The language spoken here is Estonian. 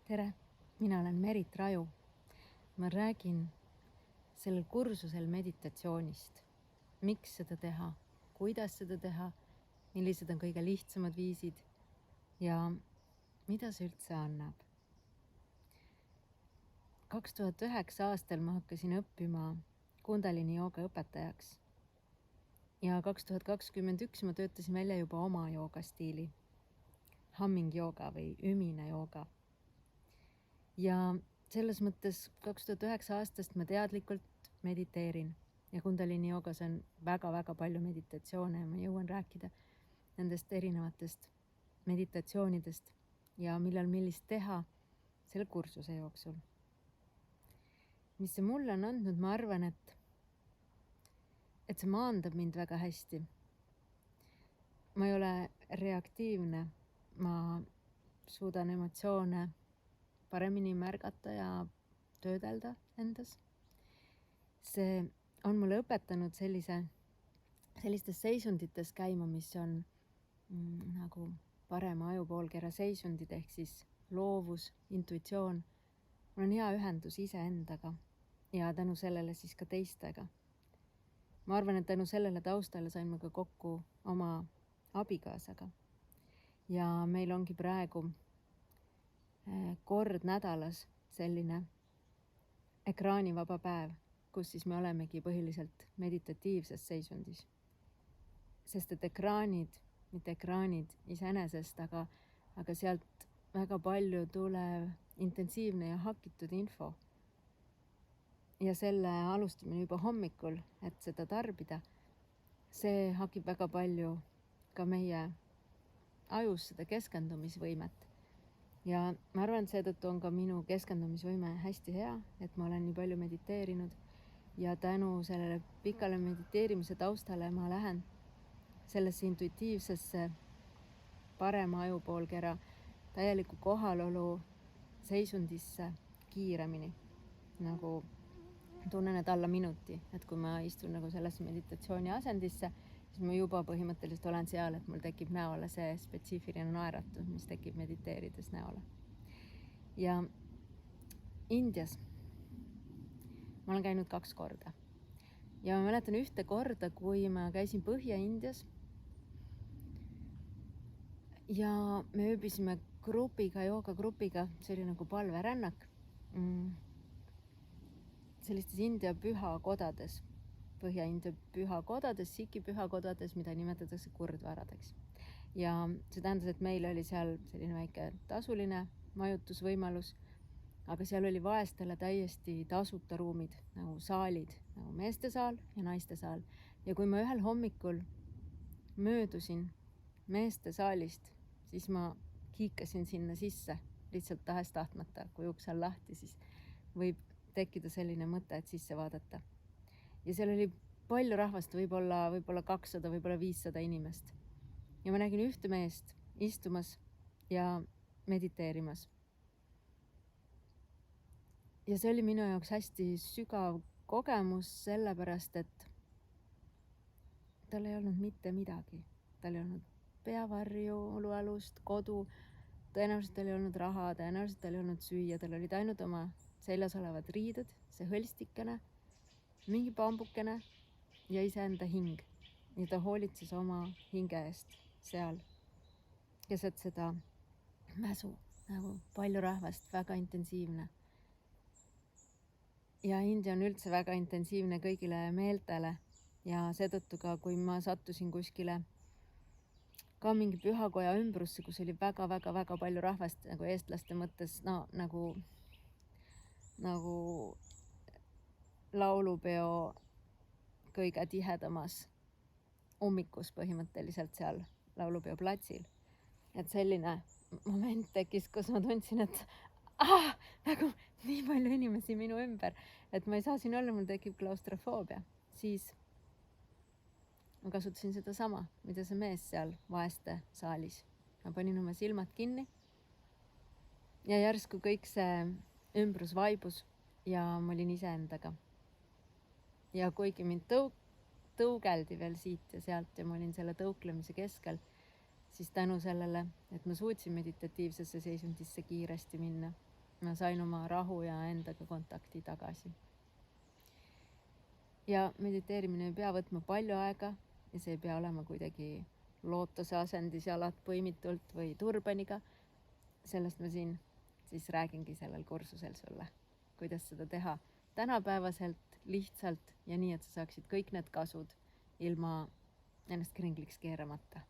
Tere, mina olen Merit Raju. Ma räägin sellel kursusel meditatsioonist. Miks seda teha, kuidas seda teha, millised on kõige lihtsamad viisid ja mida see üldse annab. 2009 aastal ma hakkasin õppima Kundalini jooga õpetajaks. Ja 2021 ma töötasin välja juba oma joogastiili. Humming jooga või ümine jooga. Ja selles mõttes 2009 aastast ma teadlikult mediteerin ja Kundalini joogas on väga-väga palju meditatsioone ja ma jõuan rääkida nendest erinevatest meditatsioonidest ja millal millist teha selle kursuse jooksul. Mis see mulle on andnud, ma arvan, et see maandab mind väga hästi. Ma ei ole reaktiivne, ma suudan emotsioone paremini märgata ja töödelda endas. See on mulle õpetanud sellistes seisundites käima, mis on nagu parema ajupoolkera seisundid ehk siis loovus, intuitsioon. Mul on hea ühendus iseendaga ja tänu sellele siis ka teistega. Ma arvan, et tänu sellele taustale sain ma ka kokku oma abikaasaga. Ja meil ongi praegu kord nädalas selline ekraanivaba päev, kus siis me olemegi põhiliselt meditatiivses seisundis. Sest et mitte ekraanid iseenesest, aga sealt väga palju tulev intensiivne ja hakitud info. Ja selle alustamine juba hommikul, et seda tarbida, see hakib väga palju ka meie ajus seda keskendumisvõimet. Ja ma arvan, et seetõttu on ka minu keskendumisvõime hästi hea, et ma olen nii palju mediteerinud ja tänu sellele pikale mediteerimise taustale ma lähen sellesse intuitiivsesse parema ajupoolkera täieliku kohalolu seisundisse kiiremini. Nagu tunnen, et alla minuti, et kui ma istun nagu sellesse meditatsiooni asendisse, siis ma juba põhimõtteliselt olen seal, et mul tekib näole see spetsiifiline naeratus, mis tekib mediteerides näole. Ja Indias ma olen käinud 2 korda. Ja ma mäletan ühte korda, kui ma käisin Põhja-Indias ja me ööbisime joogagrupiga, see oli nagu palverännak, sellistes India pühakodades, Põhja-India pühakodades, Sikhi pühakodades, mida nimetatakse kurdvaradeks. Ja see tähendas, et meil oli seal selline väike tasuline majutusvõimalus, aga seal oli vaestele täiesti tasuta ruumid, nagu saalid, nagu meeste saal ja naiste saal. Ja kui ma ühel hommikul möödusin meeste saalist, siis ma kiikasin sinna sisse, lihtsalt tahes-tahtmata, kui uks on lahti, siis võib tekkida selline mõte, et sisse vaadata. Ja seal oli palju rahvast, võib-olla 200, võib-olla 500 inimest. Ja ma nägin ühte meest istumas ja mediteerimas. Ja see oli minu jaoks hästi sügav kogemus, sellepärast, et tal ei olnud mitte midagi. Tal ei olnud peavarju, olualust, kodu, tõenäoliselt tal ei olnud raha, tõenäoliselt tal ei olnud süüa, tal olid ainult oma seljas olevad riided, see hõlstikene, mingi pambukene ja iseenda hing. Ja ta hoolitses oma hinge eest seal keset seda mäsu, nagu palju rahvast, väga intensiivne. Ja India on üldse väga intensiivne kõigile meeltele ja seetõttu ka, kui ma sattusin kuskile ka mingi pühakoja ümbrusse, kus oli väga-väga-väga palju rahvast, nagu eestlaste mõttes, no nagu laulupeo kõige tihedamas ummikus põhimõtteliselt seal laulupeo platsil. Et selline moment tekkis, kus ma tundsin, et nagu nii palju inimesi minu ümber, et ma ei saa siin olla, mul tekib klaustrofoobia. Siis ma kasutasin seda sama, mida see mees seal vaeste saalis. Ma panin oma silmad kinni ja järsku kõik see ümbrus vaibus ja ma olin iseendaga. Ja kuigi mind tõugeldi veel siit ja sealt ja ma olin selle tõuklemise keskel, siis tänu sellele, et ma suutsin meditatiivsesse seisundisse kiiresti minna ma sain oma rahu ja endaga kontakti tagasi. Ja mediteerimine ei pea võtma palju aega ja see ei pea olema kuidagi lootuse asendis jalad põimitult või turbaniga. Sellest ma siin siis räägingi sellel kursusel sulle, kuidas seda teha tänapäevaselt, lihtsalt ja nii, et sa saaksid kõik need kasud ilma ennast kringliks keeramata.